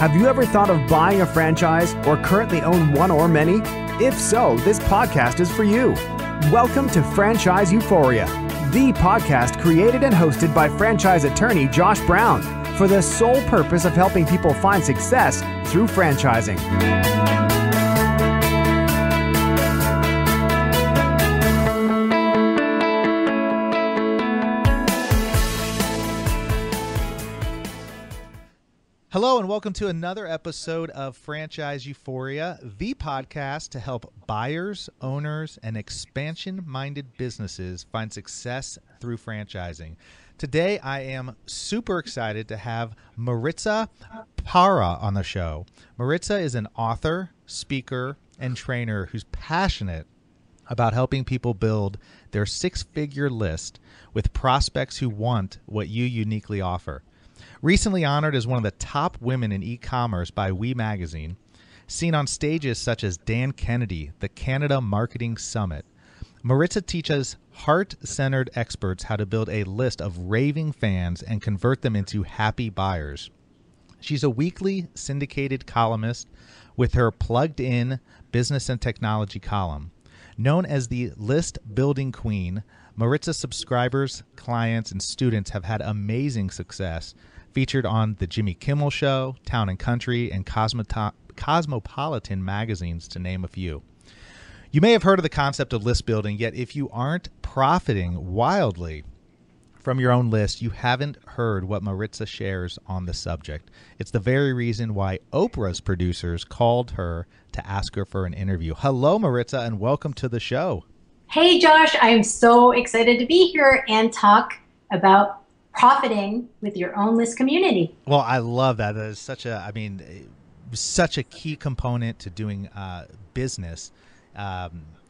Have you ever thought of buying a franchise or currently own one or many? If so, this podcast is for you. Welcome to Franchise Euphoria, the podcast created and hosted by franchise attorney Josh Brown for the sole purpose of helping people find success through franchising. Hello and welcome to another episode of Franchise Euphoria, the podcast to help buyers, owners, and expansion-minded businesses find success through franchising. Today, I am super excited to have Maritza Parra on the show. Maritza is an author, speaker, and trainer who's passionate about helping people build their six-figure list with prospects who want what you uniquely offer. Recently honored as one of the top women in e-commerce by We Magazine, seen on stages such as Dan Kennedy, the Canada Marketing Summit, Maritza teaches heart-centered experts how to build a list of raving fans and convert them into happy buyers. She's a weekly syndicated columnist with her plugged-in business and technology column. Known as the List Building Queen, Maritza's subscribers, clients, and students have had amazing success, featured on The Jimmy Kimmel Show, Town & Country, and Cosmopolitan magazines, to name a few. You may have heard of the concept of list building, yet if you aren't profiting wildly from your own list, you haven't heard what Maritza shares on the subject. It's the very reason why Oprah's producers called her to ask her for an interview. Hello, Maritza, and welcome to the show. Hey, Josh. I'm so excited to be here and talk about profiting with your own list community. Well, I love that. That is such a key component to doing business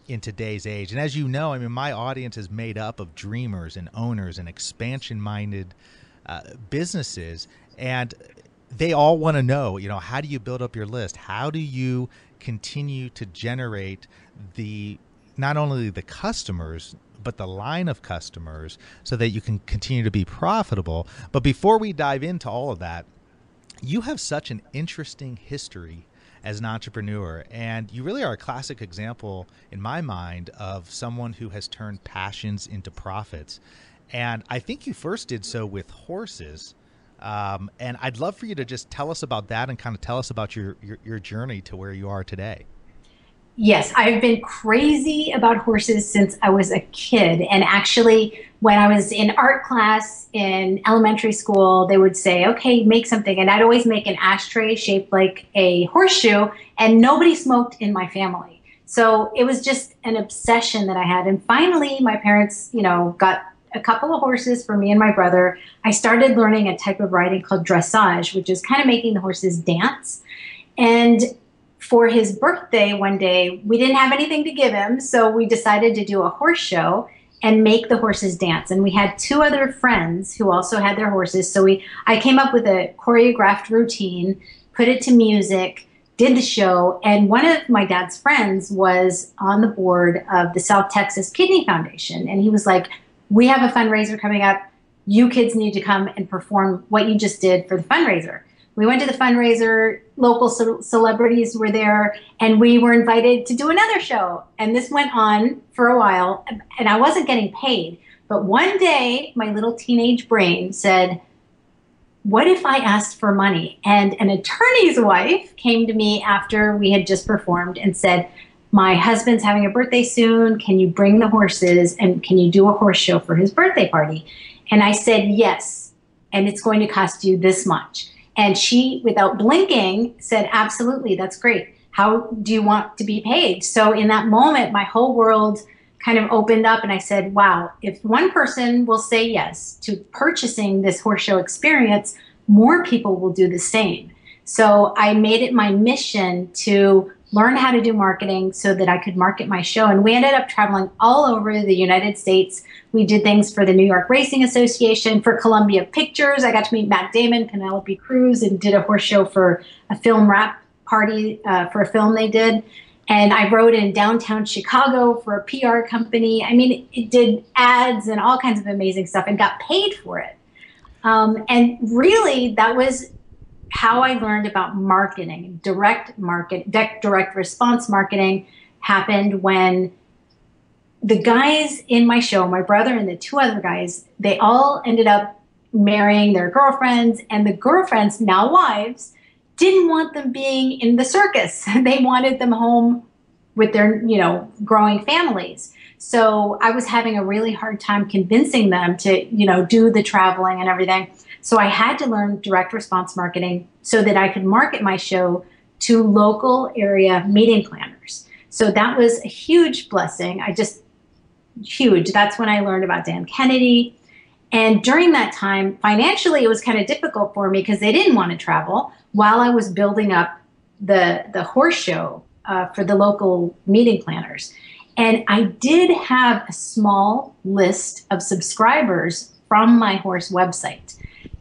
in today's age. And as you know, my audience is made up of dreamers and owners and expansion-minded businesses, and they all want to know, how do you build up your list? How do you continue to generate not only the customers, but the line of customers so that you can continue to be profitable? But before we dive into all of that, you have such an interesting history as an entrepreneur, and you really are a classic example in my mind of someone who has turned passions into profits. And I think you first did so with horses. And I'd love for you to just tell us about that and kind of tell us about your journey to where you are today. Yes, I've been crazy about horses since I was a kid. And actually, when I was in art class in elementary school, they would say, okay, make something. And I'd always make an ashtray shaped like a horseshoe, and nobody smoked in my family. So it was just an obsession that I had. And finally, my parents, got a couple of horses for me and my brother. I started learning a type of riding called dressage, which is kind of making the horses dance. And for his birthday one day, we didn't have anything to give him, so we decided to do a horse show and make the horses dance. And we had two other friends who also had their horses, so I came up with a choreographed routine, put it to music, did the show, and one of my dad's friends was on the board of the South Texas Kidney Foundation, and he was like, we have a fundraiser coming up. You kids need to come and perform what you just did for the fundraiser. We went to the fundraiser, local celebrities were there, and we were invited to do another show. And this went on for a while, and I wasn't getting paid. But one day, my little teenage brain said, what if I asked for money? And an attorney's wife came to me after we had just performed and said, my husband's having a birthday soon. Can you bring the horses, and can you do a horse show for his birthday party? And I said, yes, and it's going to cost you this much. And she, without blinking, said, absolutely, that's great. How do you want to be paid? So in that moment, my whole world kind of opened up, and I said, wow, if one person will say yes to purchasing this horse show experience, more people will do the same. So I made it my mission to learn how to do marketing so that I could market my show. And we ended up traveling all over the United States. We did things for the New York Racing Association, for Columbia Pictures. I got to meet Matt Damon, Penelope Cruz, and did a horse show for a film wrap party for a film they did. And I wrote in downtown Chicago for a PR company. It did ads and all kinds of amazing stuff and got paid for it. And really, that was how I learned about marketing, direct response marketing, happened when the guys in my show, my brother and the two other guys, they all ended up marrying their girlfriends, and the girlfriends, now wives, didn't want them being in the circus. They wanted them home with their, growing families. So I was having a really hard time convincing them to, do the traveling and everything. So I had to learn direct response marketing so that I could market my show to local area meeting planners. So that was a huge blessing. Huge. That's when I learned about Dan Kennedy. And during that time, financially, it was kind of difficult for me because they didn't want to travel while I was building up the horse show for the local meeting planners. And I did have a small list of subscribers from my horse website.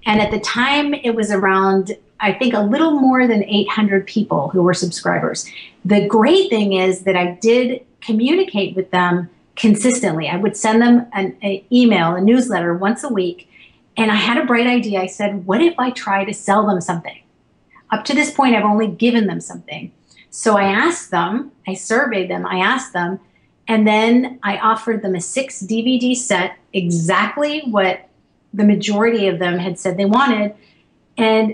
And at the time, it was around, I think, a little more than 800 people who were subscribers. The great thing is that I did communicate with them consistently. I would send them an email, a newsletter once a week. And I had a bright idea. I said, what if I try to sell them something? Up to this point, I've only given them something. So I asked them, I surveyed them, I asked them, and then I offered them a 6 DVD set, exactly what the majority of them had said they wanted. And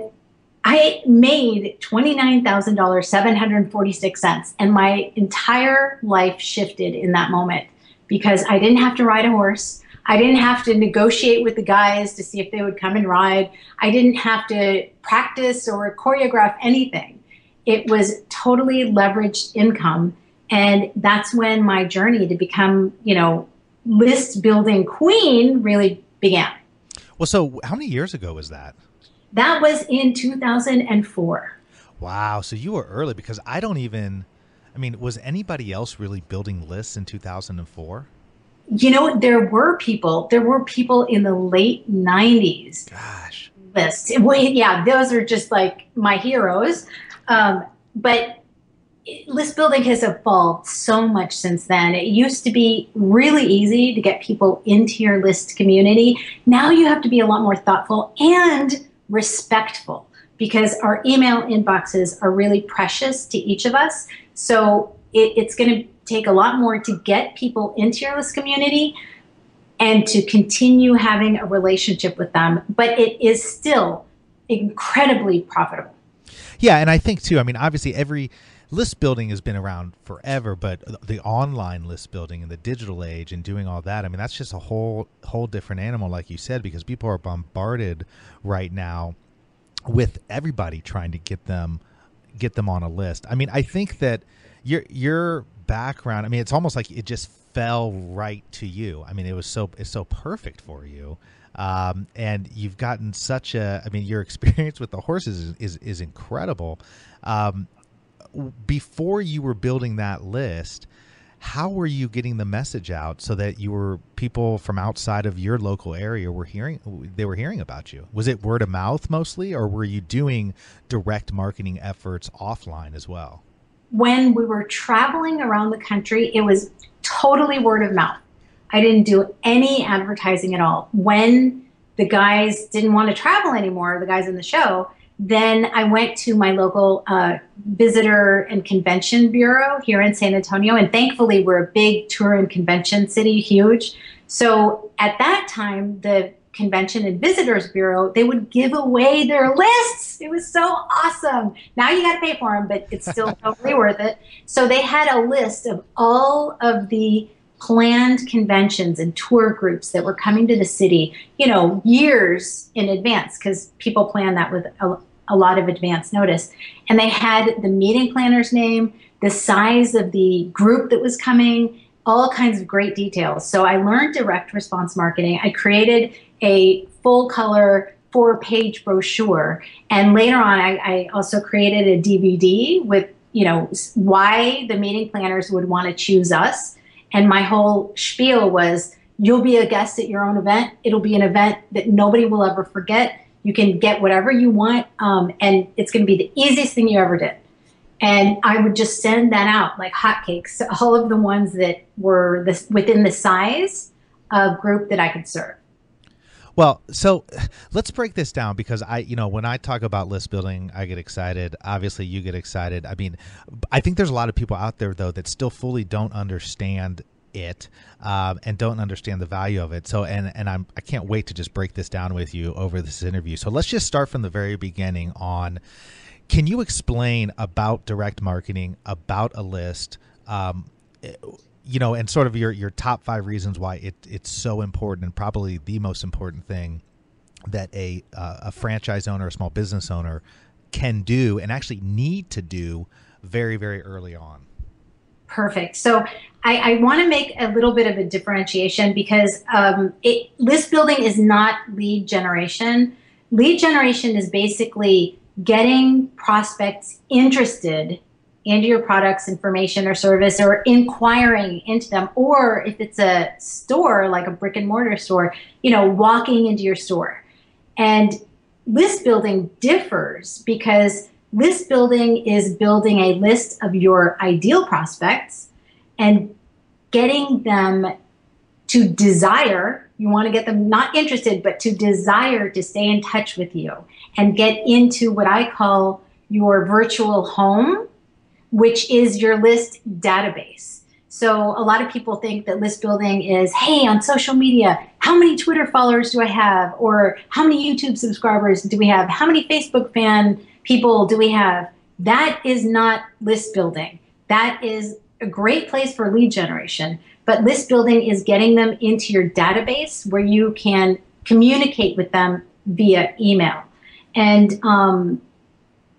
I made $29,746. And my entire life shifted in that moment because I didn't have to ride a horse. I didn't have to negotiate with the guys to see if they would come and ride. I didn't have to practice or choreograph anything. It was totally leveraged income. And that's when my journey to become, list building queen really began. Well, so how many years ago was that? That was in 2004. Wow. So you were early because was anybody else really building lists in 2004? There were people in the late 90s. Gosh. Lists. Well, yeah, those are just like my heroes. But list building has evolved so much since then. It used to be really easy to get people into your list community. Now you have to be a lot more thoughtful and respectful because our email inboxes are really precious to each of us. So it's going to take a lot more to get people into your list community and to continue having a relationship with them. But it is still incredibly profitable. Yeah, and I think too, obviously every list building has been around forever, but the online list building in the digital age and doing all that, that's just a whole different animal, like you said, because people are bombarded right now with everybody trying to get them on a list. I think that your background, it's almost like it just fell right to you. It's so perfect for you. And you've gotten such your experience with the horses is incredible. Before you were building that list, how were you getting the message out so that people from outside of your local area were hearing about you? Was it word of mouth mostly, or were you doing direct marketing efforts offline as well? When we were traveling around the country, it was totally word of mouth. I didn't do any advertising at all. When the guys didn't want to travel anymore, the guys in the show, then I went to my local visitor and convention bureau here in San Antonio. And thankfully, we're a big tour and convention city, huge. So at that time, the Convention and Visitors Bureau, they would give away their lists. It was so awesome. Now you got to pay for them, but it's still totally worth it. So they had a list of all of the planned conventions and tour groups that were coming to the city, years in advance, because people plan that with a lot of advance notice. And they had the meeting planner's name, the size of the group that was coming, all kinds of great details. So I learned direct response marketing. I created a full color 4-page brochure. And later on, I also created a DVD with, why the meeting planners would want to choose us. And my whole spiel was, you'll be a guest at your own event. It'll be an event that nobody will ever forget. You can get whatever you want, and it's going to be the easiest thing you ever did. And I would just send that out like hotcakes to all of the ones that were within the size of group that I could serve. Well, so let's break this down because when I talk about list building, I get excited. Obviously, you get excited. I mean, I think there's a lot of people out there though that still fully don't understand it and don't understand the value of it. So, I can't wait to just break this down with you over this interview. So let's just start from the very beginning on, can you explain about direct marketing, about a list, and sort of your top 5 reasons why it's so important and probably the most important thing that a franchise owner, a small business owner can do and actually need to do very, very early on. Perfect. So I want to make a little bit of a differentiation because list building is not lead generation. Lead generation is basically getting prospects interested into your products, information, or service, or inquiring into them. Or if it's a store, like a brick and mortar store, walking into your store. And list building differs because list building is building a list of your ideal prospects and getting them to desire, you want to get them not interested, but to desire to stay in touch with you and get into what I call your virtual home, which is your list database. So a lot of people think that list building is, hey, on social media, how many Twitter followers do I have? Or how many YouTube subscribers do we have? How many Facebook fan people do we have? That is not list building. That is a great place for lead generation. But list building is getting them into your database where you can communicate with them via email. And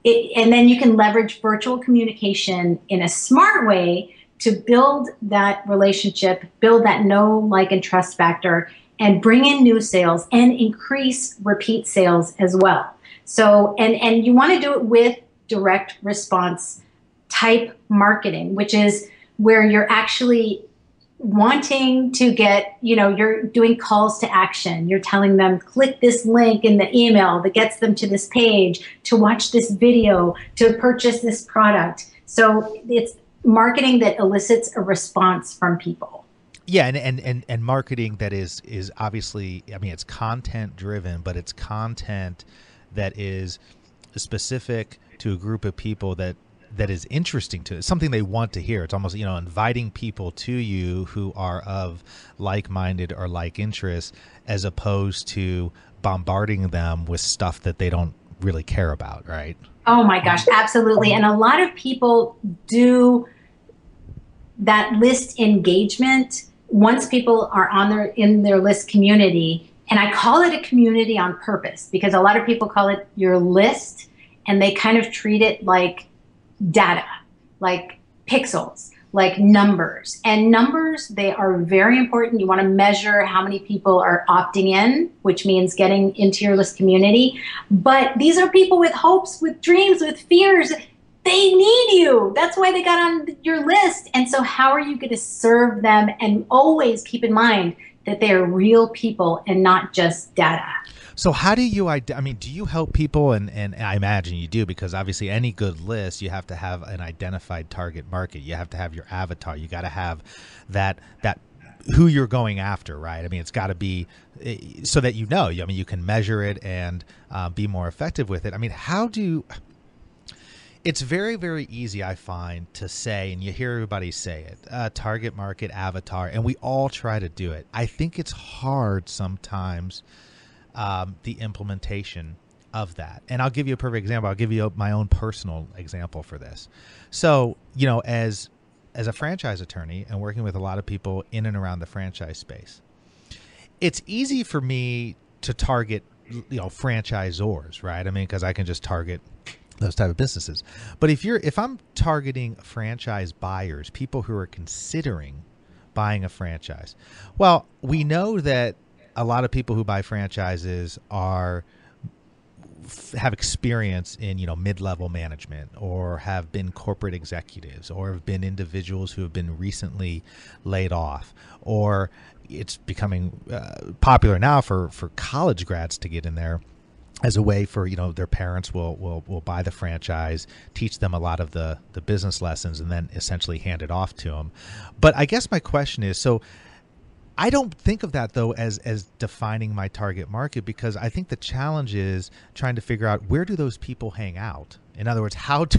then you can leverage virtual communication in a smart way to build that relationship, build that know, like, and trust factor, and bring in new sales and increase repeat sales as well. So, and you want to do it with direct response type marketing, which is where you're actually wanting to get, you're doing calls to action. You're telling them, click this link in the email that gets them to this page, to watch this video, to purchase this product. So it's marketing that elicits a response from people. Yeah, and marketing that is obviously, I mean, it's content driven, but it's content that is specific to a group of people that is interesting to it, something they want to hear. It's almost, inviting people to you who are of like-minded or like interests, as opposed to bombarding them with stuff that they don't really care about, right? Oh my gosh, absolutely. And a lot of people do that list engagement once people are in their list community. And I call it a community on purpose because a lot of people call it your list and they kind of treat it like data, like pixels, like numbers. And numbers, they are very important. You want to measure how many people are opting in, which means getting into your list community. But these are people with hopes, with dreams, with fears. They need you. That's why they got on your list. And so how are you going to serve them? And always keep in mind that they are real people and not just data. So how do you, do you help people? And I imagine you do, because obviously any good list, you have to have an identified target market. You have to have your avatar. You got to have that who you're going after, right? I mean, it's got to be so that you can measure it and be more effective with it. I mean, it's very, very easy, I find, to say, and you hear everybody say it, target market, avatar, and we all try to do it. I think it's hard sometimes, the implementation of that. And I'll give you a perfect example. I'll give you my own personal example for this. So, as a franchise attorney and working with a lot of people in and around the franchise space, it's easy for me to target, franchisors, right? I mean, because I can just target those type of businesses. But if I'm targeting franchise buyers, people who are considering buying a franchise, well, we know that a lot of people who buy franchises have experience in, mid-level management, or have been corporate executives, or have been individuals who have been recently laid off, or it's becoming popular now for college grads to get in there as a way for, their parents will buy the franchise, teach them a lot of the business lessons, and then essentially hand it off to them. But I guess my question is, so I don't think of that though as defining my target market, because I think the challenge is trying to figure out, where do those people hang out? In other words, how do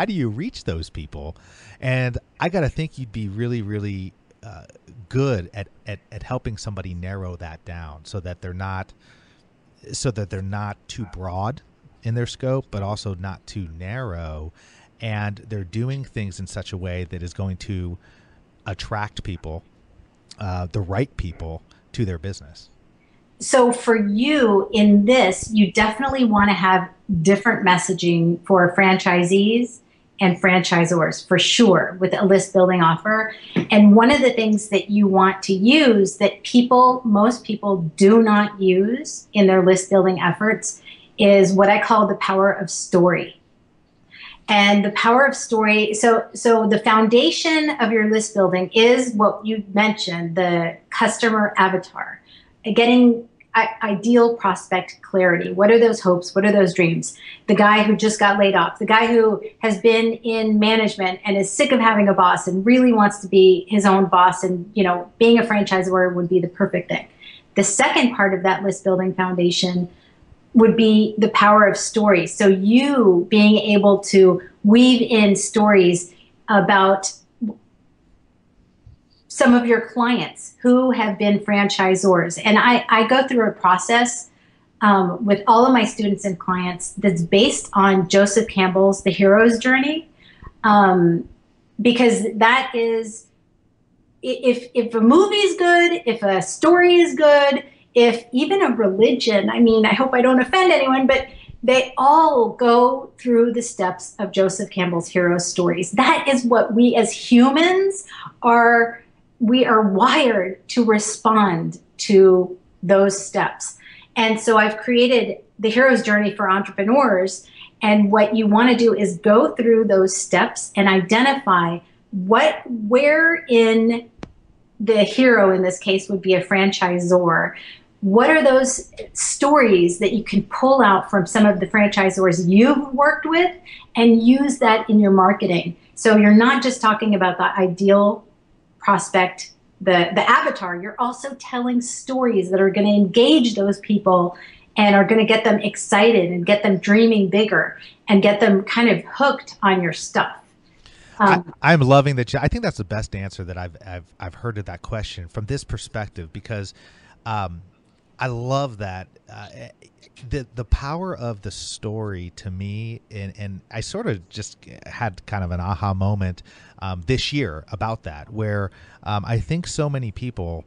you reach those people? And I got to think you'd be really, really good at helping somebody narrow that down, so that they're not too broad in their scope, but also not too narrow, and they're doing things in such a way that is going to attract people, the right people, to their business. So for you in this, you definitely want to have different messaging for franchisees and franchisors, for sure, with a list building offer. And one of the things that you want to use that most people do not use in their list building efforts is what I call the power of story. And the power of story, so the foundation of your list building is what you mentioned, the customer avatar, getting ideal prospect clarity. What are those hopes? What are those dreams? The guy who just got laid off, the guy who has been in management and is sick of having a boss and really wants to be his own boss, and being a franchisor would be the perfect thing. The second part of that list building foundation would be the power of stories. So you being able to weave in stories about some of your clients who have been franchisors. And I go through a process with all of my students and clients that's based on Joseph Campbell's The Hero's Journey, because that is, if a movie is good, if a story is good, if even a religion, I hope I don't offend anyone, but they all go through the steps of Joseph Campbell's hero stories. That is what we as humans are. We are wired to respond to those steps. And so I've created the hero's journey for entrepreneurs. And what you want to do is go through those steps and identify where in the hero, in this case, would be a franchisor. What are those stories that you can pull out from some of the franchisors you've worked with and use that in your marketing? So you're not just talking about the ideal prospect, the avatar, you're also telling stories that are going to engage those people and are going to get them excited and get them dreaming bigger and get them kind of hooked on your stuff. I'm loving that. I think that's the best answer that I've heard of that question from this perspective, because I love that. The power of the story to me, and I sort of just had kind of an aha moment this year about that, where I think so many people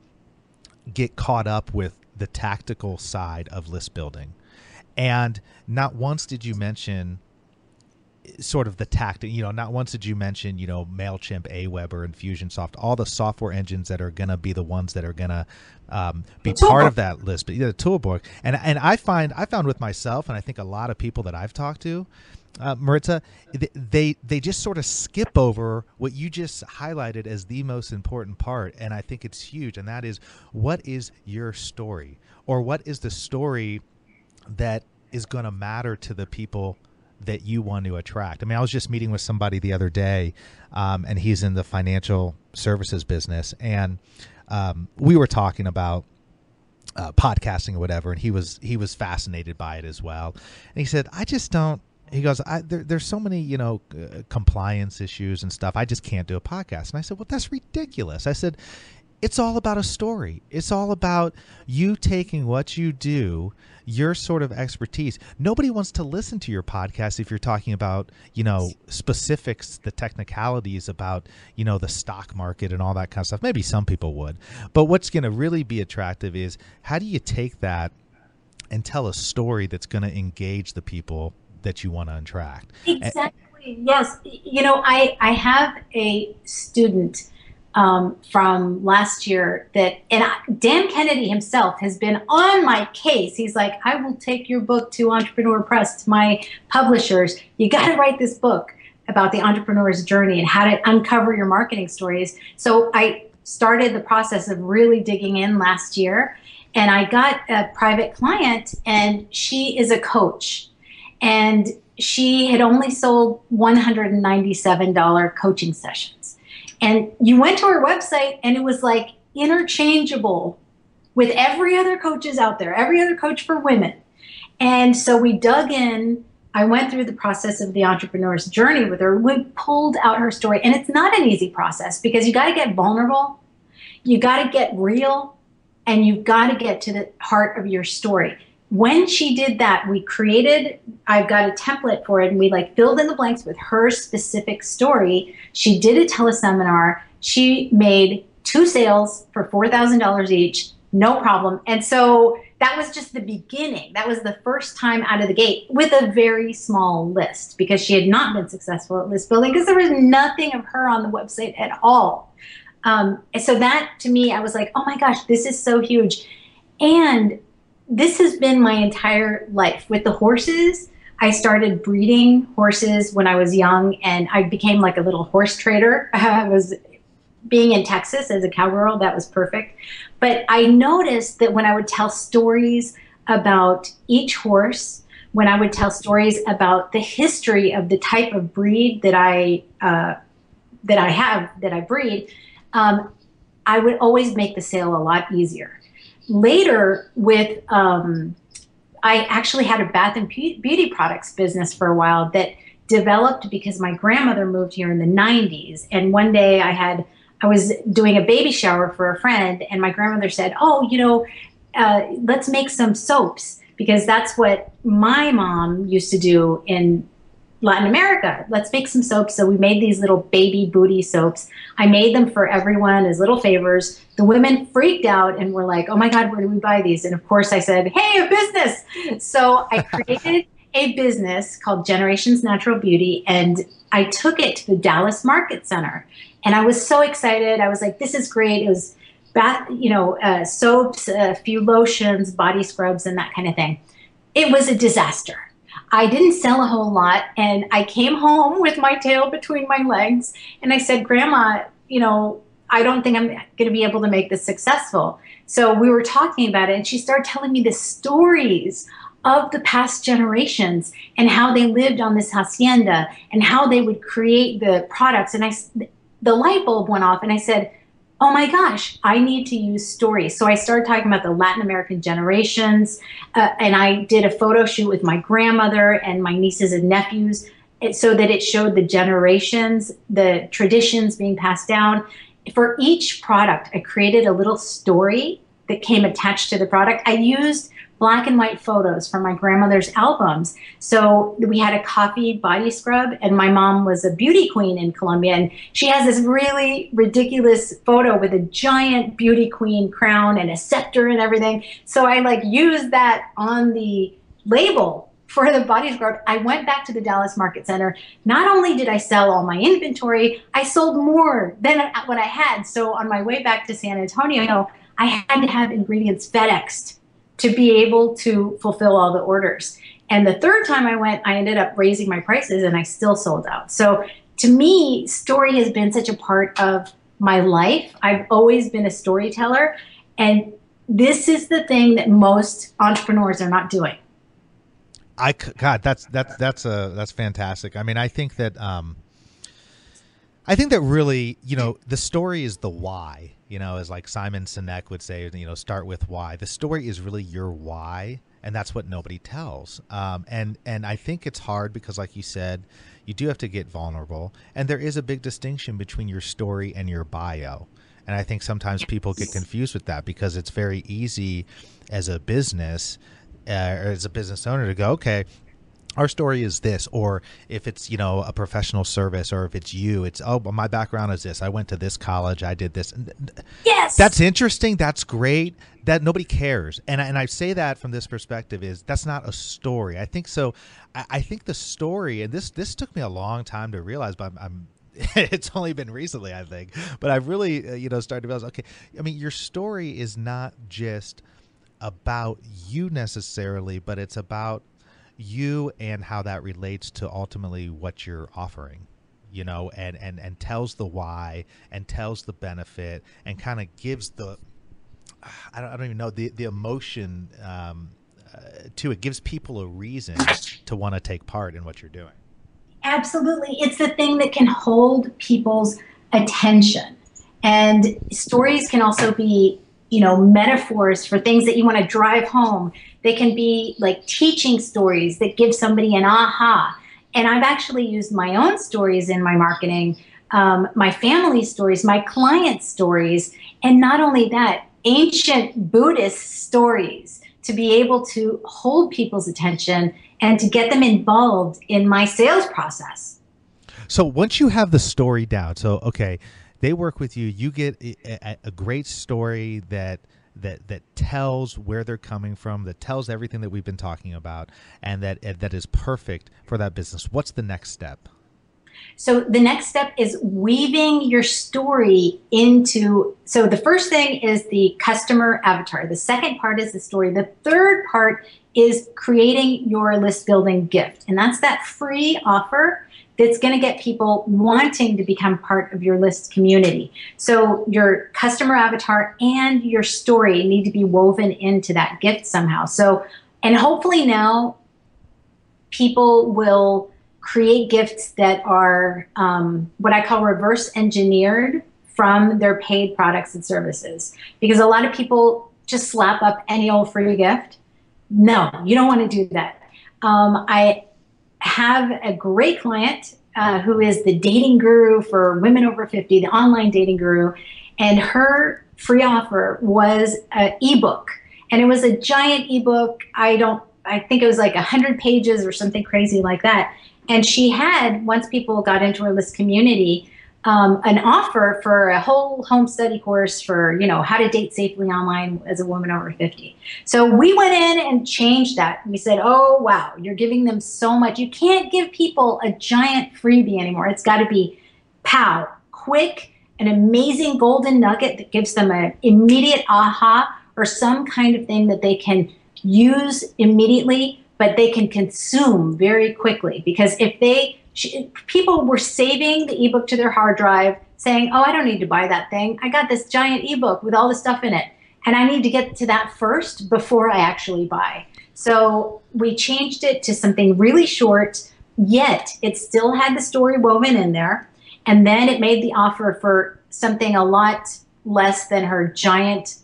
get caught up with the tactical side of list building. And not once did you mention sort of the tactic, not once did you mention, MailChimp, Aweber, Infusionsoft, all the software engines that are going to be the ones that are going to be part of that list, but the toolbook. And I found with myself, and I think a lot of people that I've talked to, Maritza, they just sort of skip over what you just highlighted as the most important part. And I think it's huge. And that is, what is your story, or what is the story that is going to matter to the people that you want to attract? I was just meeting with somebody the other day, and he's in the financial services business, and we were talking about podcasting or whatever, and he was fascinated by it as well. And he said, I just don't. He goes, there's so many compliance issues and stuff. I just can't do a podcast. And I said, well, that's ridiculous. I said, it's all about a story. It's all about you taking what you do, your sort of expertise. Nobody wants to listen to your podcast if you're talking about, specifics, the technicalities about, the stock market and all that kind of stuff. Maybe some people would. But what's going to really be attractive is, how do you take that and tell a story that's going to engage the people that you want to attract? Exactly. Yes. I have a student from last year Dan Kennedy himself has been on my case. He's like, I will take your book to Entrepreneur Press, to my publishers. You got to write this book about the entrepreneur's journey and how to uncover your marketing stories. So I started the process of really digging in last year, and I got a private client, and she is a coach, and she had only sold $197 coaching sessions. And you went to her website, and it was like interchangeable with every other coaches out there, every other coach for women. And so we dug in. I went through the process of the entrepreneur's journey with her. We pulled out her story. And it's not an easy process because you got to get vulnerable, you got to get real, and you've got to get to the heart of your story. When she did that, I've got a template for it, and we filled in the blanks with her specific story. She did a teleseminar. She made 2 sales for $4,000 each, no problem. And so that was just the beginning. That was the first time out of the gate with a very small list, because she had not been successful at list building because there was nothing of her on the website at all. And so that, to me, I was like, oh my gosh, this is so huge. And this has been my entire life. With the horses, I started breeding horses when I was young, and I became like a little horse trader. I was being in Texas as a cowgirl, that was perfect. But I noticed that when I would tell stories about each horse, when I would tell stories about the history of the type of breed that I breed, I would always make the sale a lot easier. Later, I actually had a bath and beauty products business for a while that developed because my grandmother moved here in the 90s. And one day I was doing a baby shower for a friend, and my grandmother said, let's make some soaps, because that's what my mom used to do in Latin America. Let's make some soaps. So we made these little baby booty soaps. I made them for everyone as little favors. The women freaked out and were like, oh my God, where do we buy these? And of course I said, hey, a business. So I created a business called Generations Natural Beauty, and I took it to the Dallas Market Center. And I was so excited. I was like, this is great. It was soaps, a few lotions, body scrubs, and that kind of thing. It was a disaster. I didn't sell a whole lot, and I came home with my tail between my legs, and I said, Grandma, I don't think I'm going to be able to make this successful. So we were talking about it, and she started telling me the stories of the past generations and how they lived on this hacienda and how they would create the products. And the light bulb went off, and I said, oh my gosh, I need to use stories. So I started talking about the Latin American generations, and I did a photo shoot with my grandmother and my nieces and nephews, so that it showed the generations, the traditions being passed down. For each product, I created a little story that came attached to the product. I used black and white photos from my grandmother's albums. So we had a coffee body scrub, and my mom was a beauty queen in Colombia, and she has this really ridiculous photo with a giant beauty queen crown and a scepter and everything. So I used that on the label for the body scrub. I went back to the Dallas Market Center. Not only did I sell all my inventory, I sold more than what I had. So on my way back to San Antonio, I had to have ingredients FedExed to be able to fulfill all the orders. And the third time I went, I ended up raising my prices, and I still sold out. So to me, story has been such a part of my life. I've always been a storyteller, and this is the thing that most entrepreneurs are not doing. God, that's fantastic. I mean, I think that really, the story is the why. As like Simon Sinek would say, start with why. The story is really your why, and that's what nobody tells. And I think it's hard because, like you said, you do have to get vulnerable, and there is a big distinction between your story and your bio. And I think sometimes people get confused with that, because it's very easy as a business or as a business owner to go, okay, our story is this, or if it's, a professional service, or if it's it's, oh, my background is this. I went to this college. I did this. Yes. That's interesting. That's great. That nobody cares. And I say that from this perspective is that's not a story. I think so. I think the story, and this took me a long time to realize, but it's only been recently, I think, but I've really, started to realize, okay, I mean, your story is not just about you necessarily, but it's about you and how that relates to ultimately what you're offering, and tells the why and tells the benefit and kind of gives the, I don't even know, the emotion to it, gives people a reason to want to take part in what you're doing. Absolutely. It's the thing that can hold people's attention. And stories can also be, metaphors for things that you want to drive home. They can be like teaching stories that give somebody an aha. And I've actually used my own stories in my marketing, my family stories, my clients' stories, and not only that, ancient Buddhist stories to be able to hold people's attention and to get them involved in my sales process. So once you have the story down, so okay, they work with you, you get a great story that tells where they're coming from, that tells everything that we've been talking about, and that is perfect for that business. What's the next step? So the next step is weaving your story into, so the first thing is the customer avatar. The second part is the story. The third part is creating your list building gift. And that's that free offer that's going to get people wanting to become part of your list community. So your customer avatar and your story need to be woven into that gift somehow. So, and hopefully now people will create gifts that are what I call reverse engineered from their paid products and services. Because a lot of people just slap up any old free gift. No, you don't want to do that. I have a great client who is the dating guru for women over 50, the online dating guru, and her free offer was an ebook. And it was a giant ebook. I think it was like 100 pages or something crazy like that. And she had, once people got into her list community, an offer for a whole home study course for, how to date safely online as a woman over 50. So we went in and changed that. We said, oh, wow, you're giving them so much. You can't give people a giant freebie anymore. It's got to be pow, quick, an amazing golden nugget that gives them an immediate aha or some kind of thing that they can use immediately, but they can consume very quickly. Because if people were saving the ebook to their hard drive saying, oh, I don't need to buy that thing. I got this giant ebook with all the stuff in it. And I need to get to that first before I actually buy. So we changed it to something really short, yet it still had the story woven in there. And then it made the offer for something a lot less than her giant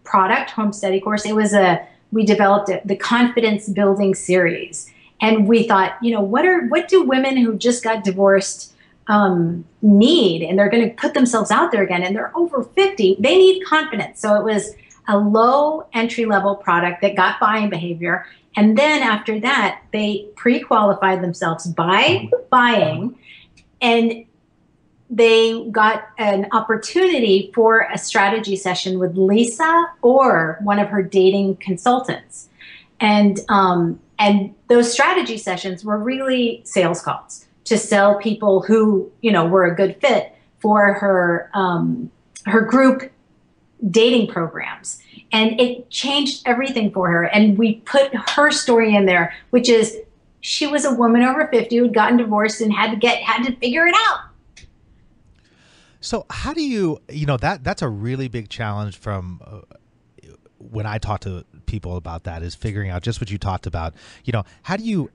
product, home study course. We developed the confidence building series. And we thought, what do women who just got divorced need? And they're going to put themselves out there again. And they're over 50. They need confidence. So it was a low entry level product that got buying behavior. And then after that, they pre-qualified themselves by buying. And they got an opportunity for a strategy session with Lisa or one of her dating consultants. And those strategy sessions were really sales calls to sell people who, were a good fit for her group dating programs. And it changed everything for her. And we put her story in there, which is she was a woman over 50 who'd gotten divorced and had to figure it out. So how do you, that's a really big challenge from when I talk to people about that, is figuring out just what you talked about. How do you,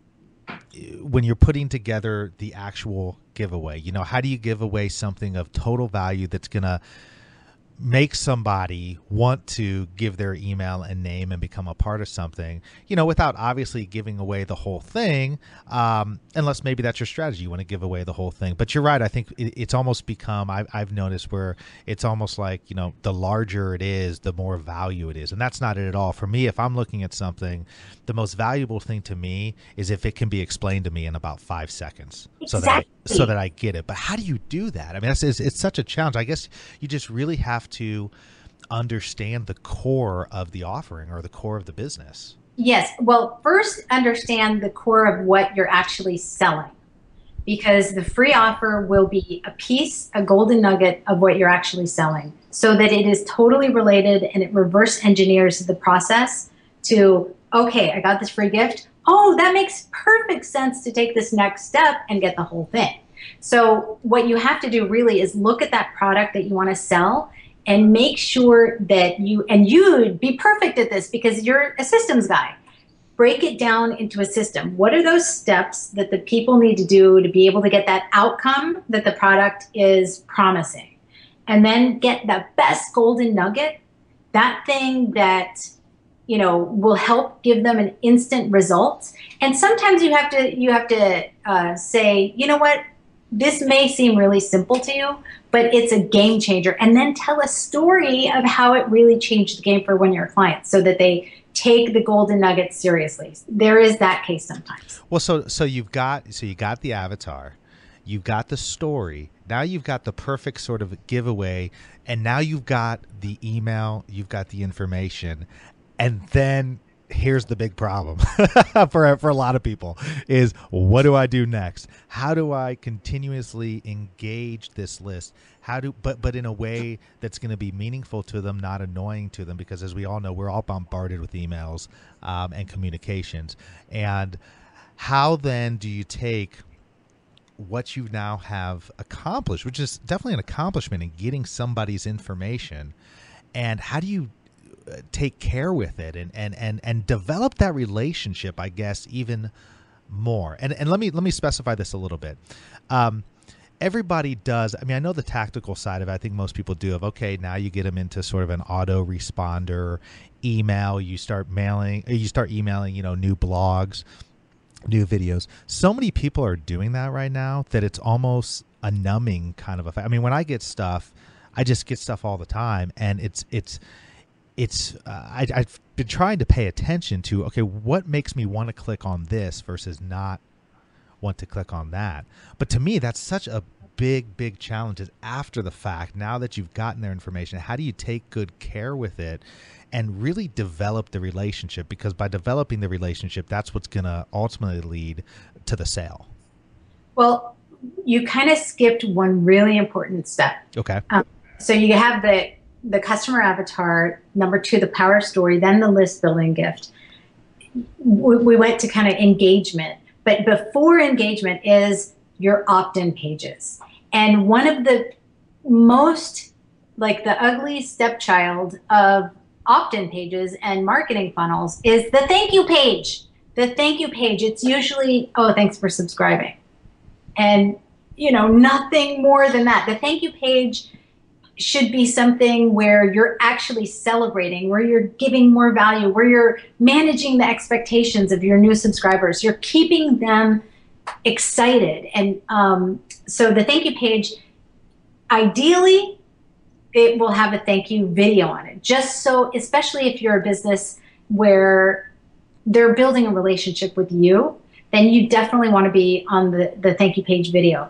when you're putting together the actual giveaway, how do you give away something of total value that's going to make somebody want to give their email and name and become a part of something, without obviously giving away the whole thing, unless maybe that's your strategy. You want to give away the whole thing. But you're right. I think it's almost become, I've noticed where it's almost like, the larger it is, the more value it is. And that's not it at all. For me, if I'm looking at something, the most valuable thing to me is if it can be explained to me in about 5 seconds. Exactly. So that I get it. But how do you do that? I mean, it's such a challenge. I guess you just really have to understand the core of the offering or the core of the business. Yes. Well, first understand the core of what you're actually selling, because the free offer will be a golden nugget of what you're actually selling, so that it is totally related and it reverse engineers the process to, okay, I got this free gift. Oh, that makes perfect sense to take this next step and get the whole thing. So what you have to do really is look at that product that you want to sell and make sure that you'd be perfect at this because you're a systems guy. Break it down into a system. What are those steps that the people need to do to be able to get that outcome that the product is promising? and then get the best golden nugget, that thing that, will help give them an instant result. And sometimes you have to say, you know what, this may seem really simple to you, but it's a game changer. And then tell a story of how it really changed the game for one of your clients so that they take the golden nuggets seriously. There is that case sometimes. Well, so you got the avatar, you've got the story, now you've got the perfect sort of giveaway, and now you've got the email, you've got the information, and then here's the big problem for a lot of people is, what do I do next? How do I continuously engage this list? But in a way that's going to be meaningful to them, not annoying to them, because as we all know, we're all bombarded with emails and communications. And how then do you take what you now have accomplished, which is definitely an accomplishment in getting somebody's information, and how do you take care with it and develop that relationship, I guess, even more? And let me specify this a little bit. Everybody does. I mean, I know the tactical side of it. I think most people do. Okay, now you get them into sort of an autoresponder email. You start emailing, new blogs, new videos. So many people are doing that right now that it's almost a numbing kind of effect. I mean, when I get stuff, I just get stuff all the time, and I've been trying to pay attention to, okay, what makes me want to click on this versus not want to click on that. But to me, that's such a big challenge, is after the fact, now that you've gotten their information, how do you take good care with it and really develop the relationship? Because by developing the relationship, that's what's going to ultimately lead to the sale. Well, you kind of skipped one really important step. Okay. So you have the customer avatar, number 2, the power story, then the list building gift. We went to kind of engagement, but before engagement is your opt-in pages. And one of the most, like, the ugly stepchild of opt-in pages and marketing funnels is the thank you page. The thank you page, it's usually, oh, thanks for subscribing. And, nothing more than that. The thank you page should be something where you're actually celebrating, where you're giving more value, where you're managing the expectations of your new subscribers. You're keeping them excited. And so the thank you page, ideally, it will have a thank you video on it. Just so, especially if you're a business where they're building a relationship with you, then you definitely want to be on the thank you page video.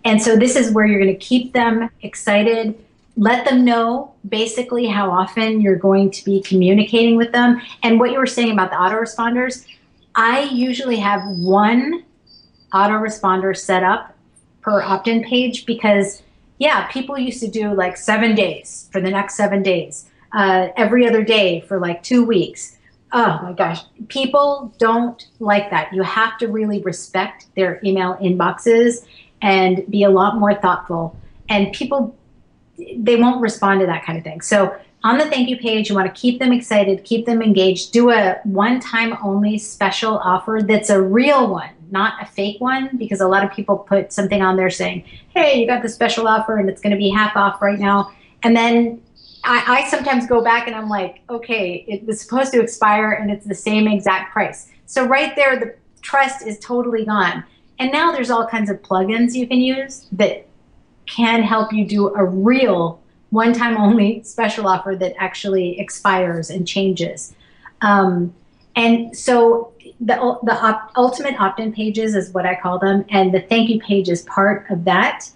And so this is where you're going to keep them excited. Let them know basically how often you're going to be communicating with them. And what you were saying about the autoresponders, I usually have one autoresponder set up per opt-in page because, yeah, people used to do like 7 days for the next 7 days, every other day for like 2 weeks. Oh my gosh, people don't like that. You have to really respect their email inboxes and be a lot more thoughtful. And people, they won't respond to that kind of thing. So on the thank you page, you want to keep them excited, keep them engaged, do a one-time only special offer that's a real one, not a fake one, because a lot of people put something on there saying, hey, you got the special offer and it's going to be half off right now. And then I sometimes go back and I'm like, okay, it was supposed to expire and it's the same exact price. So right there, the trust is totally gone. And now there's all kinds of plugins you can use that can help you do a real one-time only special offer that actually expires and changes. And so the ultimate opt-in pages is what I call them, and the thank you page is part of that,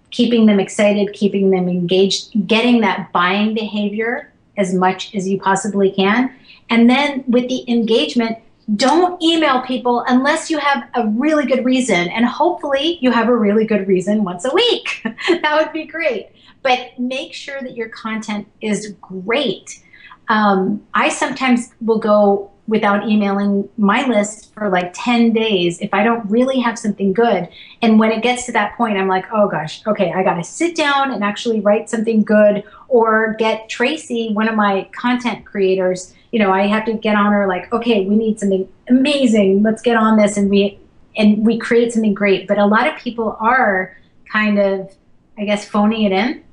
keeping them excited, keeping them engaged, getting that buying behavior as much as you possibly can. And then with the engagement, don't email people unless you have a really good reason. And hopefully you have a really good reason once a week. That would be great. But make sure that your content is great. I sometimes will go without emailing my list for like 10 days if I don't really have something good. And when it gets to that point, I'm like, oh gosh, okay, I got to sit down and actually write something good, or get Tracy, one of my content creators, I have to get on her like, okay, we need something amazing. Let's get on this. And we create something great. But a lot of people are kind of, I guess, phoning it in.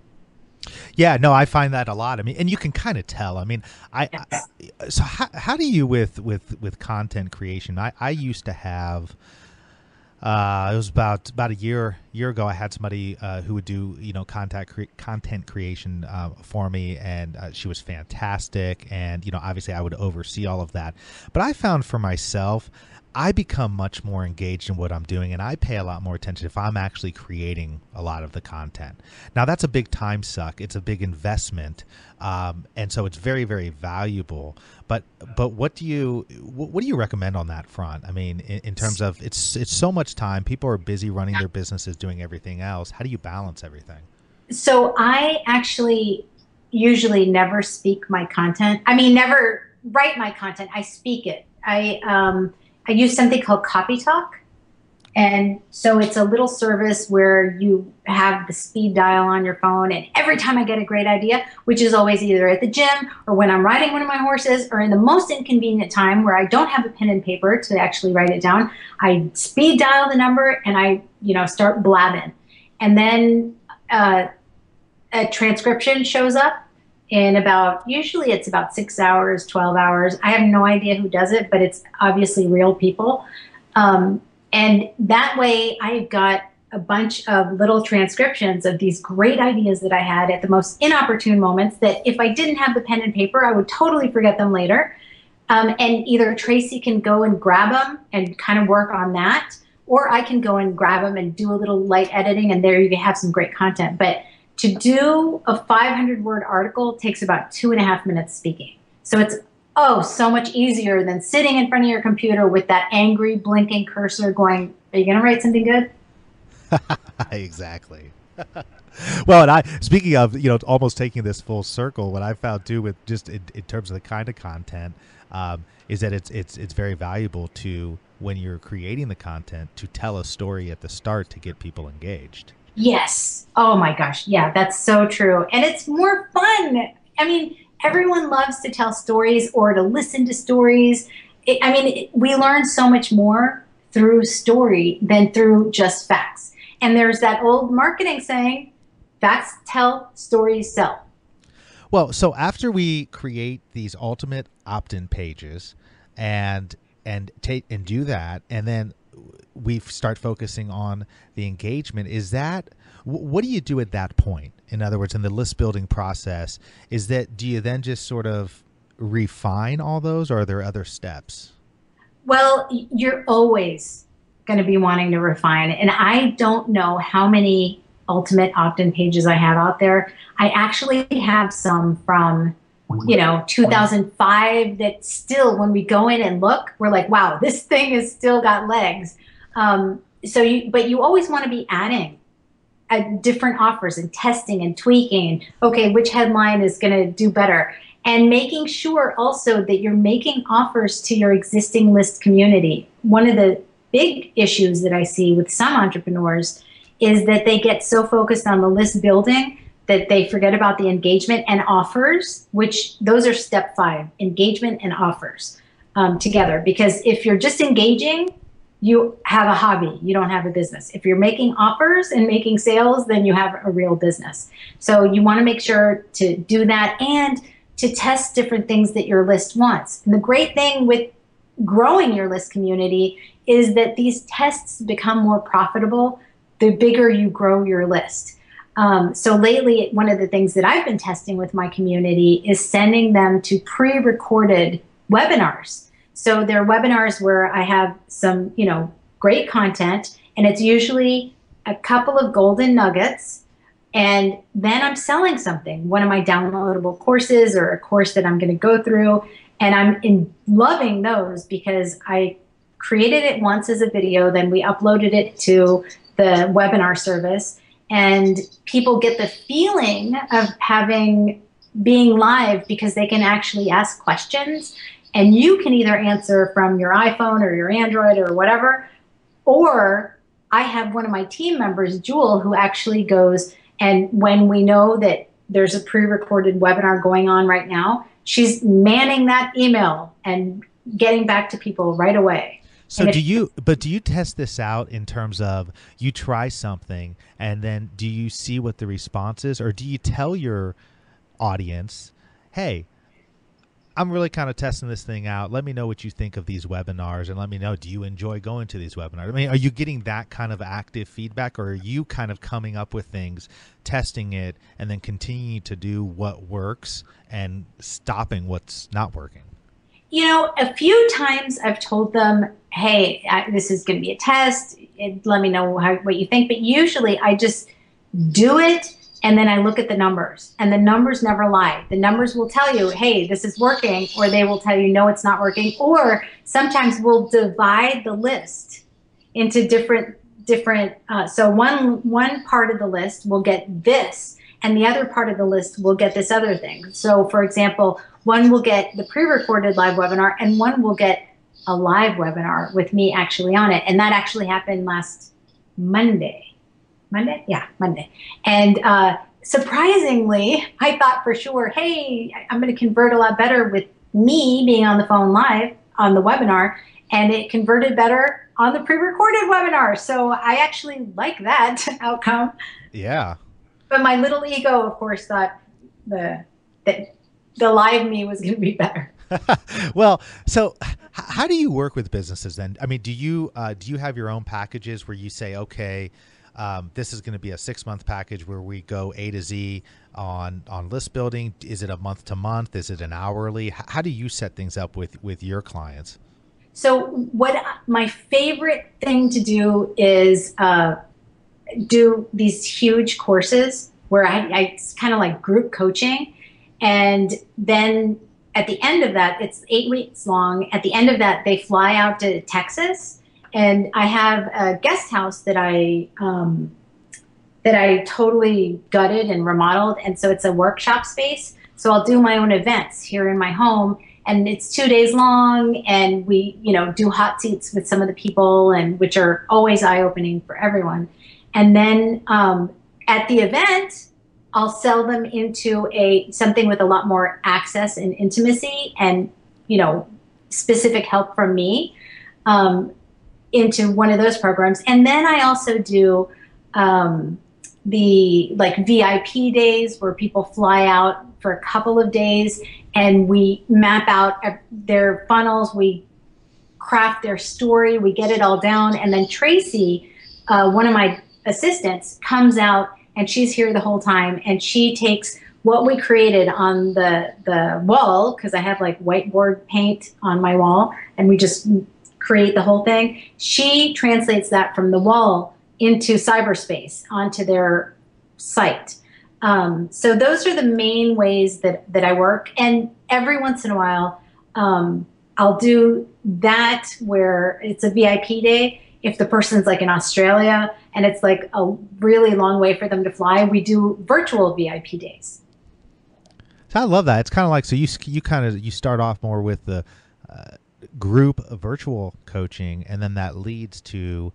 Yeah, no, I find that a lot. I mean, and you can kind of tell. I mean, Yes. so how do you with content creation? I used to have. It was about a year ago. I had somebody who would do content creation for me, and she was fantastic. And obviously I would oversee all of that. But I found for myself, I become much more engaged in what I'm doing, and I pay a lot more attention if I'm actually creating a lot of the content. Now that's a big time suck. It's a big investment, and so it's very, very valuable. But what do you recommend on that front? I mean, in terms of it's so much time. People are busy running their businesses, doing everything else. How do you balance everything? So I actually usually never speak my content. I mean, never write my content. I speak it. I use something called Copy Talk. And so it's a little service where you have the speed dial on your phone, and every time I get a great idea, which is always either at the gym or when I'm riding one of my horses or in the most inconvenient time where I don't have a pen and paper to actually write it down, I speed dial the number and I, start blabbing. And then a transcription shows up in usually it's about 6 hours, 12 hours. I have no idea who does it, but it's obviously real people. And that way I've got a bunch of little transcriptions of these great ideas that I had at the most inopportune moments that if I didn't have the pen and paper, I would totally forget them later. And either Tracy can go and grab them and kind of work on that, or I can go and grab them and do a little light editing, and there you can have some great content. But to do a 500-word article takes about 2.5 minutes speaking. So it's so much easier than sitting in front of your computer with that angry blinking cursor going, are you going to write something good? Exactly. Well, and speaking of, almost taking this full circle, what I found too with just in terms of the kind of content is that it's very valuable to, when you're creating the content, to tell a story at the start to get people engaged. Yes. Oh my gosh. Yeah, that's so true. And it's more fun. I mean, everyone loves to tell stories or to listen to stories. We learn so much more through story than through just facts. And there's that old marketing saying, facts tell, stories sell. Well, so after we create these ultimate opt-in pages and do that, and then we start focusing on the engagement, what do you do at that point? In other words, in the list building process, do you then just sort of refine all those, or are there other steps? Well, you're always going to be wanting to refine. And I don't know how many ultimate opt-in pages I have out there. I actually have some from 2005 that still, when we go in and look, we're like, wow, this thing has still got legs. But you always want to be adding different offers and testing and tweaking. Okay, which headline is going to do better? And making sure also that you're making offers to your existing list community. One of the big issues that I see with some entrepreneurs is that they get so focused on the list building that they forget about the engagement and offers, which those are step 5, engagement and offers together. Because if you're just engaging, you have a hobby, you don't have a business. If you're making offers and making sales, then you have a real business. So you want to make sure to do that and to test different things that your list wants. And the great thing with growing your list community is that these tests become more profitable the bigger you grow your list. So lately, one of the things that I've been testing with my community is sending them to pre-recorded webinars. So they're webinars where I have some, great content, and it's usually a couple of golden nuggets, and then I'm selling something, one of my downloadable courses or a course that I'm going to go through, and I'm loving those because I created it once as a video, then we uploaded it to the webinar service, and people get the feeling of being live because they can actually ask questions, and you can either answer from your iPhone or your Android or whatever, or I have one of my team members, Jewel, who actually goes, and when we know that there's a pre-recorded webinar going on right now, she's manning that email and getting back to people right away. So do you test this out in terms of you try something and then do you see what the response is, or do you tell your audience, hey, I'm really kind of testing this thing out. Let me know what you think of these webinars, and let me know, do you enjoy going to these webinars? I mean, are you getting that kind of active feedback, or are you kind of coming up with things, testing it, and then continuing to do what works and stopping what's not working? A few times I've told them, hey, this is going to be a test. Let me know what you think. But usually I just do it. And then I look at the numbers, and the numbers never lie. The numbers will tell you, hey, this is working, or they will tell you, no, it's not working. Or sometimes we'll divide the list into different. So one part of the list will get this, and the other part of the list will get this other thing. So, for example, one will get the pre-recorded live webinar, and one will get a live webinar with me actually on it. And that actually happened last Monday. Yeah, Monday. And surprisingly, I thought for sure, hey, I'm going to convert a lot better with me being on the phone live on the webinar, and it converted better on the pre-recorded webinar. So I actually like that outcome. Yeah. But my little ego, of course, thought that the live me was going to be better. Well, so how do you work with businesses then? I mean, do you have your own packages where you say, okay, this is going to be a 6-month package where we go A to Z on list building? Is it a month to month? Is it an hourly? How do you set things up with your clients? So what my favorite thing to do is do these huge courses where I kind of like group coaching. And then at the end of that, it's 8 weeks long. At the end of that, they fly out to Texas. And I have a guest house that I totally gutted and remodeled. And so it's a workshop space. So I'll do my own events here in my home. And it's 2 days long. And we, do hot seats with some of the people, and which are always eye-opening for everyone. And then at the event, I'll sell them into something with a lot more access and intimacy and, specific help from me. Into one of those programs. And then I also do the VIP days where people fly out for a couple of days, and we map out their funnels, we craft their story, we get it all down. And then Tracy, one of my assistants, comes out, and she's here the whole time, and she takes what we created on the wall, because I have like whiteboard paint on my wall, and we just create the whole thing. She translates that from the wall into cyberspace onto their site. So those are the main ways that I work. And every once in a while, I'll do that where it's a VIP day. If the person's like in Australia and it's like a really long way for them to fly, we do virtual VIP days. So I love that. It's kind of like, so you start off more with the group virtual coaching, and then that leads to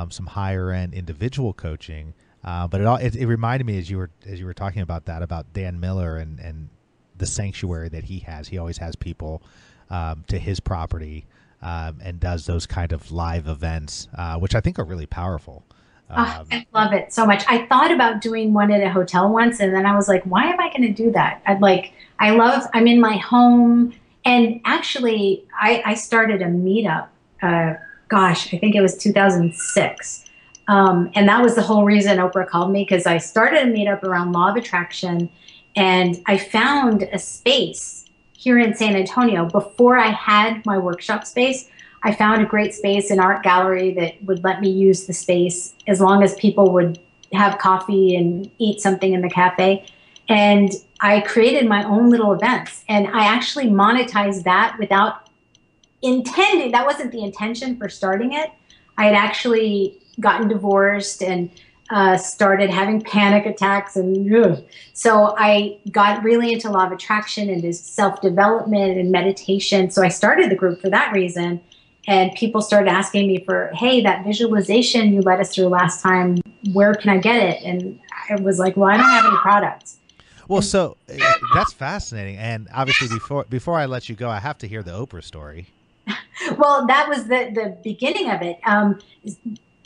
some higher end individual coaching. But it reminded me as you were talking about that, about Dan Miller and the sanctuary that he has. He always has people to his property and does those kind of live events, which I think are really powerful. I love it so much. I thought about doing one at a hotel once, and then I was like, why am I going to do that? I'm in my home. And actually, I started a meetup, I think it was 2006. And that was the whole reason Oprah called me, because I started a meetup around law of attraction, and I found a space here in San Antonio. Before I had my workshop space, I found a great space, an art gallery that would let me use the space as long as people would have coffee and eat something in the cafe. And I created my own little events, and I actually monetized that without intending. That wasn't the intention for starting it. I had actually gotten divorced and started having panic attacks, and so I got really into law of attraction and into self-development and meditation. So I started the group for that reason, and people started asking me for, hey, that visualization you led us through last time, where can I get it? And I was like, well, I don't have any products. Well, so that's fascinating. And obviously, before I let you go, I have to hear the Oprah story. Well, that was the beginning of it.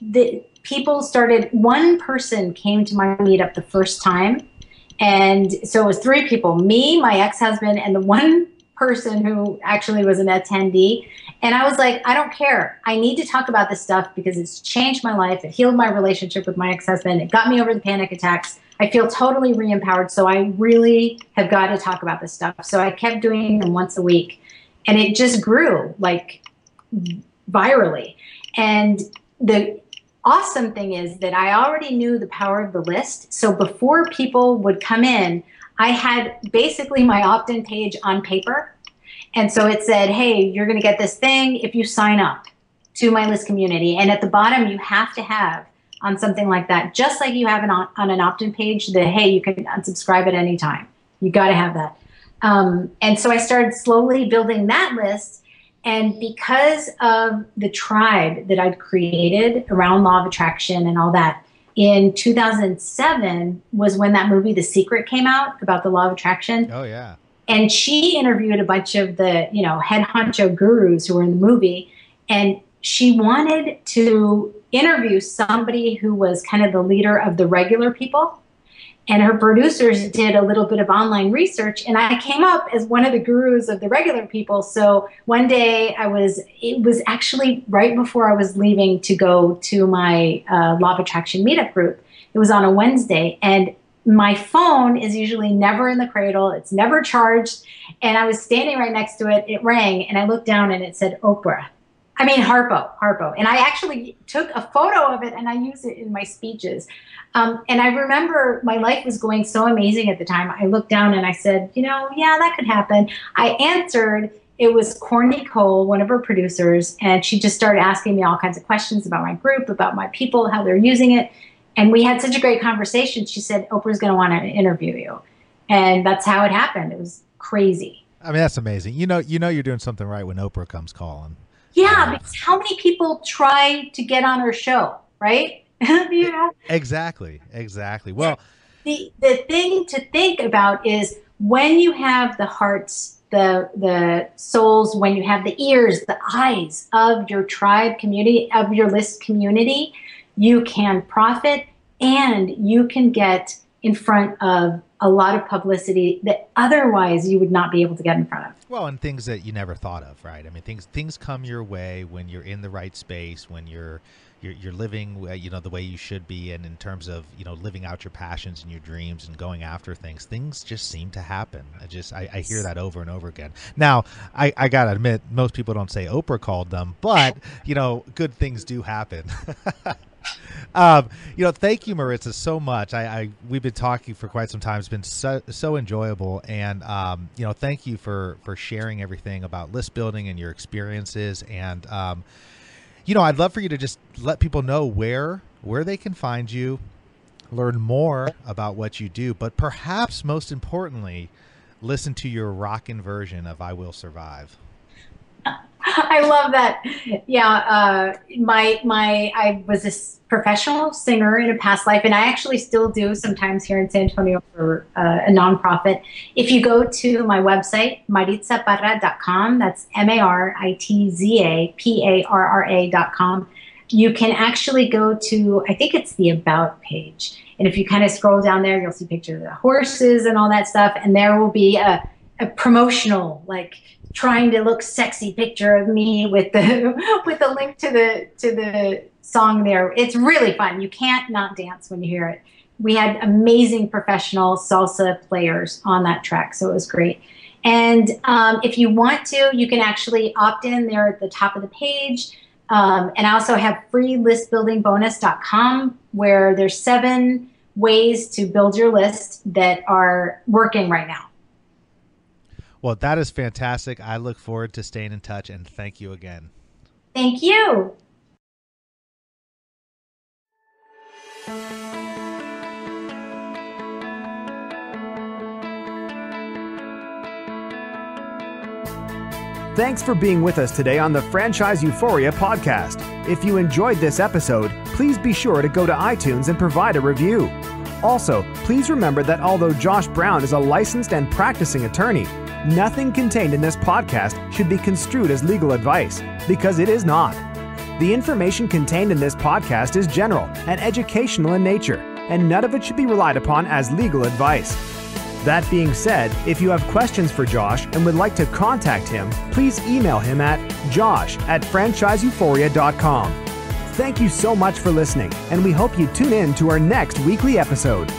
The people started, one person came to my meetup the first time. And so it was three people, me, my ex-husband, and the one person who actually was an attendee. And I was like, I don't care. I need to talk about this stuff because it's changed my life. It healed my relationship with my ex-husband. It got me over the panic attacks. I feel totally re-empowered. So I really have got to talk about this stuff. So I kept doing them once a week. And it just grew like virally. And the awesome thing is that I already knew the power of the list. So before people would come in, I had basically my opt-in page on paper. And so it said, hey, you're going to get this thing if you sign up to my list community. And at the bottom, you have to have on something like that, just like you have on an opt-in page, that, hey, you can unsubscribe at any time. You got to have that. And so I started slowly building that list. And because of the tribe that I'd created around law of attraction and all that, in 2007 was when that movie, The Secret, came out about the law of attraction. Oh, yeah. And she interviewed a bunch of the, head honcho gurus who were in the movie. And she wanted to interview somebody who was kind of the leader of the regular people. And her producers did a little bit of online research, and I came up as one of the gurus of the regular people. So one day it was actually right before I was leaving to go to my Law of Attraction meetup group. It was on a Wednesday, and my phone is usually never in the cradle. It's never charged. And I was standing right next to it. It rang, and I looked down, and it said Oprah. I mean, Harpo. And I actually took a photo of it, and I use it in my speeches. And I remember my life was going so amazing at the time. I looked down and I said, yeah, that could happen. I answered. It was Courtney Cole, one of her producers, and she just started asking me all kinds of questions about my group, about my people, how they're using it. And we had such a great conversation. She said, Oprah's going to want to interview you. And that's how it happened. It was crazy. I mean, that's amazing. You're doing something right when Oprah comes calling. Yeah, because how many people try to get on her show, right? Exactly. Well, the thing to think about is when you have the hearts, the souls, when you have the ears, the eyes of your tribe community, of your list community, you can profit and you can get in front of a lot of publicity that otherwise you would not be able to get in front of. Well, and things that you never thought of, right? I mean, things come your way when you're in the right space, when you're living, the way you should be, and in terms of, living out your passions and your dreams and going after things just seem to happen. I hear that over and over again. Now, I gotta admit, most people don't say Oprah called them, but good things do happen. Thank you, Maritza, so much. We've been talking for quite some time. It's been so enjoyable, and thank you for sharing everything about list building and your experiences. And I'd love for you to just let people know where they can find you, learn more about what you do, but perhaps most importantly, listen to your rockin' version of "I Will Survive." I love that. Yeah, I was a professional singer in a past life, and I actually still do sometimes here in San Antonio for a nonprofit. If you go to my website, maritzaparra.com, that's MaritzaParra.com, you can actually go to, I think it's the About page. And if you kind of scroll down there, you'll see pictures of the horses and all that stuff, and there will be a promotional, like, trying to look sexy picture of me with the link to the song there. It's really fun. You can't not dance when you hear it. We had amazing professional salsa players on that track, so it was great. And if you want to, you can actually opt in there at the top of the page. And I also have freelistbuildingbonus.com, where there's 7 ways to build your list that are working right now. Well, that is fantastic. I look forward to staying in touch, and thank you again. Thank you. Thanks for being with us today on the Franchise Euphoria podcast. If you enjoyed this episode, please be sure to go to iTunes and provide a review. Also, please remember that although Josh Brown is a licensed and practicing attorney, Nothing contained in this podcast should be construed as legal advice, because it is not. The information contained in this podcast is general and educational in nature, and none of it should be relied upon as legal advice. That being said, if you have questions for Josh and would like to contact him, please email him at josh@franchiseeuphoria.com. Thank you so much for listening, and we hope you tune in to our next weekly episode.